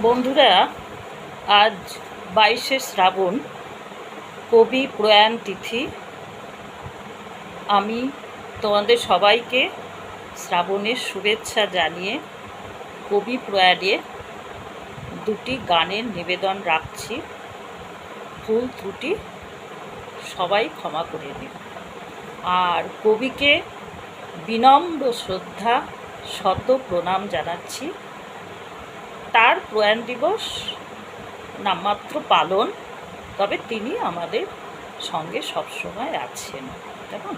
বন্ধুরা, আজ 22শে শ্রাবণ, কবি প্রয়াণ তিথি। আমি তোমাদের সবাইকে শ্রাবণের শুভেচ্ছা জানিয়ে কবি প্রয়াণে দুটি গানের নিবেদন রাখছি। ভুল ত্রুটি সবাই ক্ষমা করে দিন। আর কবিকে বিনম্র শ্রদ্ধা, শত প্রণাম জানাচ্ছি। তার প্রয়াণ দিবস নামমাত্র পালন, তবে তিনি আমাদের সঙ্গে সবসময় আছেন। কেমন?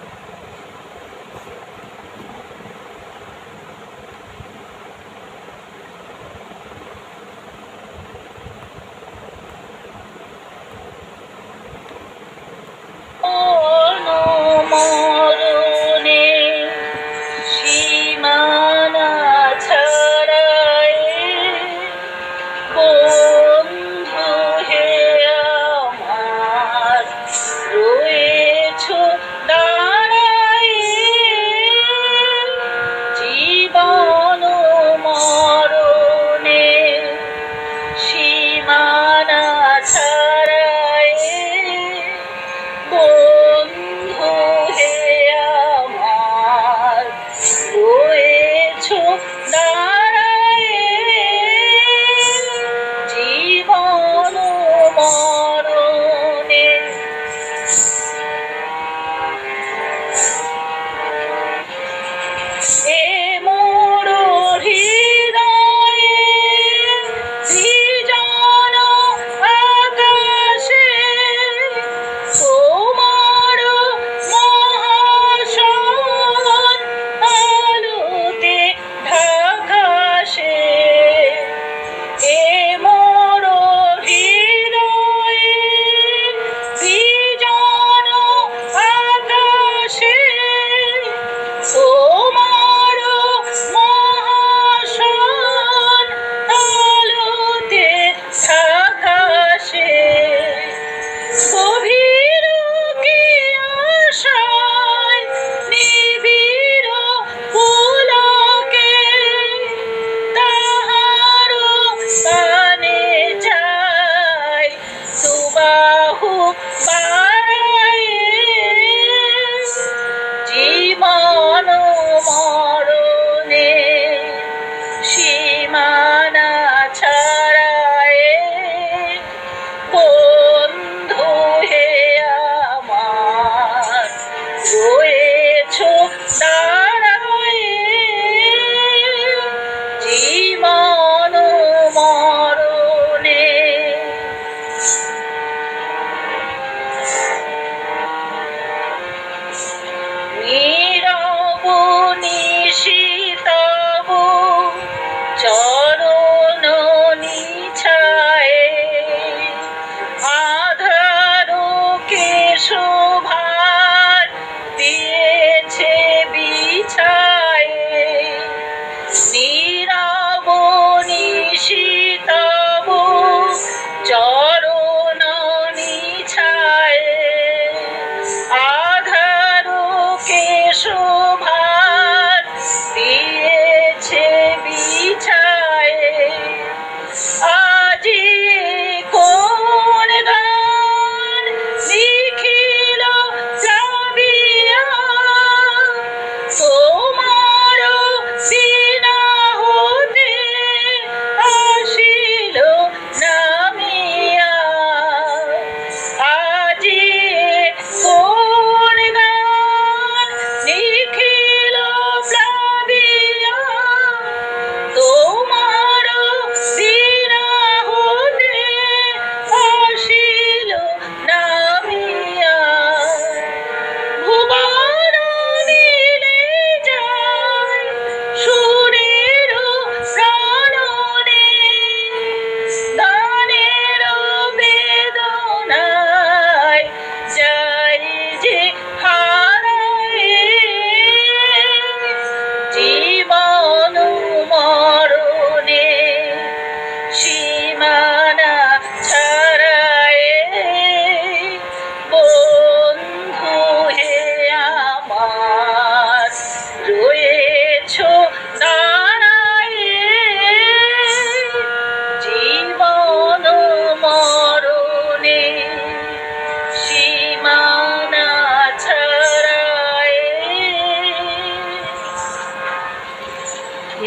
রয়েছো দাঁড়া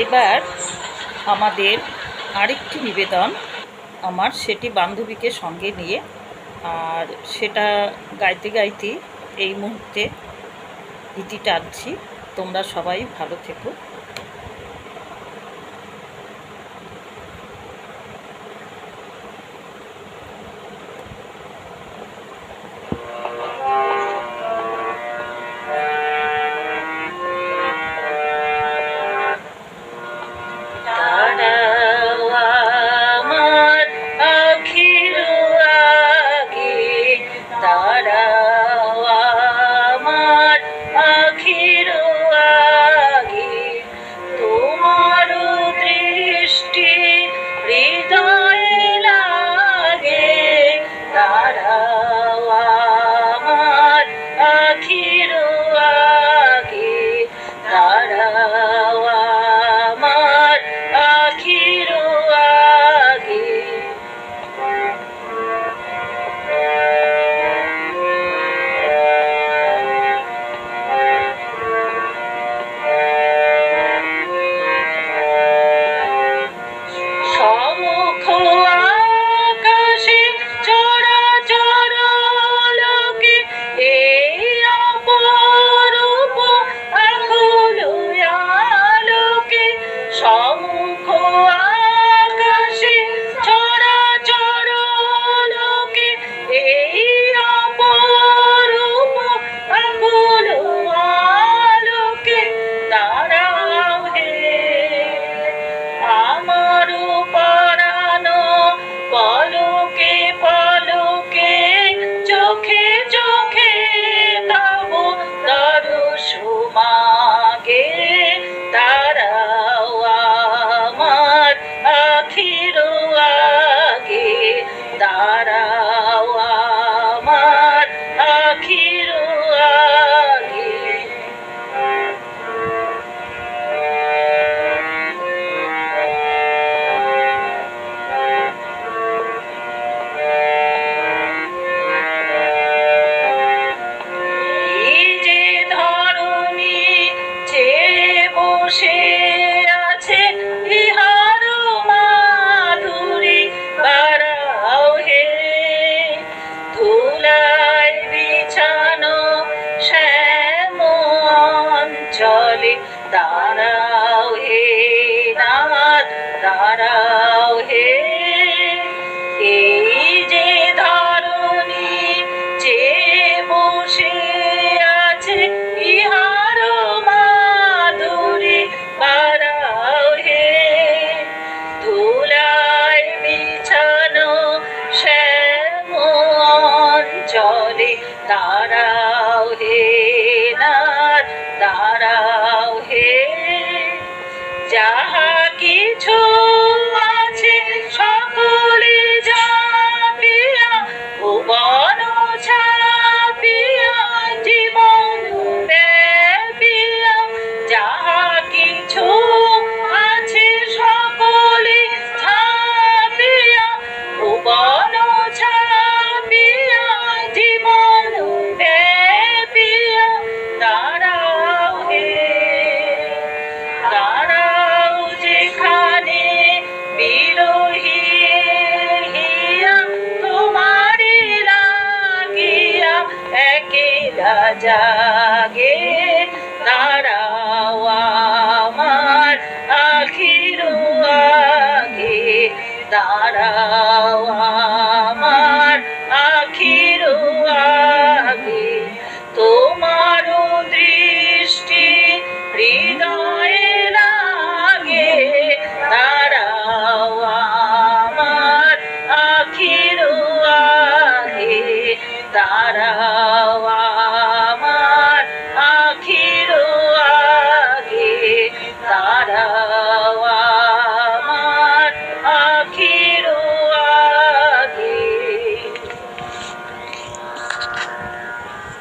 এবার আমাদের আরেকটি নিবেদন, আমার সেটি বান্ধবীকে সঙ্গে নিয়ে, আর সেটা গাইতে গাইতে এই মুহূর্তে ইতি টানছি। তোমরা সবাই ভালো থেকো। দাঁড়াও হে নাথ, দাঁড়াও হে। এই যে ধরণী চেয়ে বসে আছে ইহার মাধুরী বাড়াও হে। ধুলায় বিছানো শ্যামল জলে দাঁড়াও হে নাথ, দাঁড়াও হে। যাহা কিছু আছে সকলে যাপিয়া ভুবন ছাপিয়া জীবন ব্যাপিয়া, যাহা কিছু আছে সকলে ছাপিয়া ভুবন ছাপিয়া জীবন ব্যাপিয়া, দাঁড়াও হে। দাঁড়াও যেখানে বিরহী হিয়া তোমারি লাগিয়া একেলা জাগে, দাঁড়াও আমার আখির আগে, দাঁড়াও।